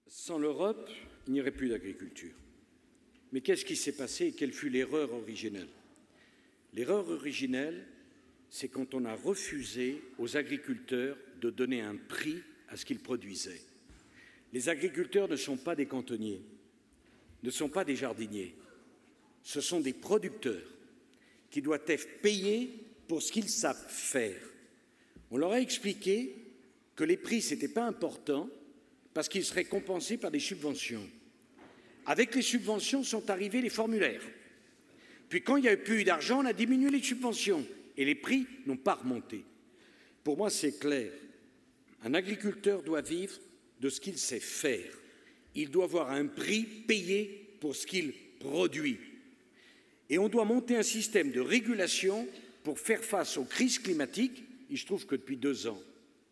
Sans l'Europe, il n'y aurait plus d'agriculture. Mais qu'est-ce qui s'est passé et quelle fut l'erreur originelle? L'erreur originelle, c'est quand on a refusé aux agriculteurs de donner un prix à ce qu'ils produisaient. Les agriculteurs ne sont pas des cantonniers, ne sont pas des jardiniers. Ce sont des producteurs qui doivent être payés pour ce qu'ils savent faire. On leur a expliqué que les prix, ce n'était pas important parce qu'ils seraient compensés par des subventions. Avec les subventions sont arrivés les formulaires. Puis quand il n'y a plus d'argent, on a diminué les subventions et les prix n'ont pas remonté. Pour moi, c'est clair. Un agriculteur doit vivre de ce qu'il sait faire. Il doit avoir un prix payé pour ce qu'il produit. Et on doit monter un système de régulation pour faire face aux crises climatiques. Il se trouve que depuis 2 ans,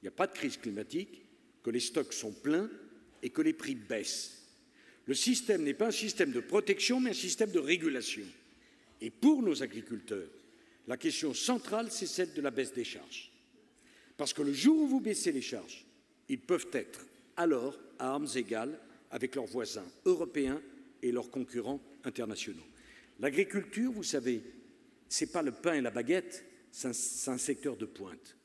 il n'y a pas de crise climatique, que les stocks sont pleins et que les prix baissent. Le système n'est pas un système de protection, mais un système de régulation. Et pour nos agriculteurs, la question centrale, c'est celle de la baisse des charges. Parce que le jour où vous baissez les charges, ils peuvent être alors à armes égales avec leurs voisins européens et leurs concurrents internationaux. L'agriculture, vous savez, ce n'est pas le pain et la baguette, c'est un secteur de pointe.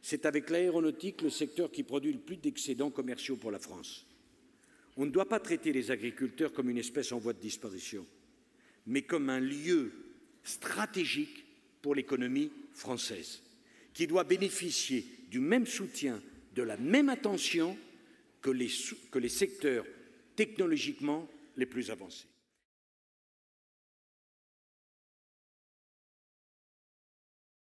C'est avec l'aéronautique le secteur qui produit le plus d'excédents commerciaux pour la France. On ne doit pas traiter les agriculteurs comme une espèce en voie de disparition, mais comme un lieu stratégique pour l'économie française, qui doit bénéficier du même soutien, de la même attention que les secteurs technologiquement les plus avancés.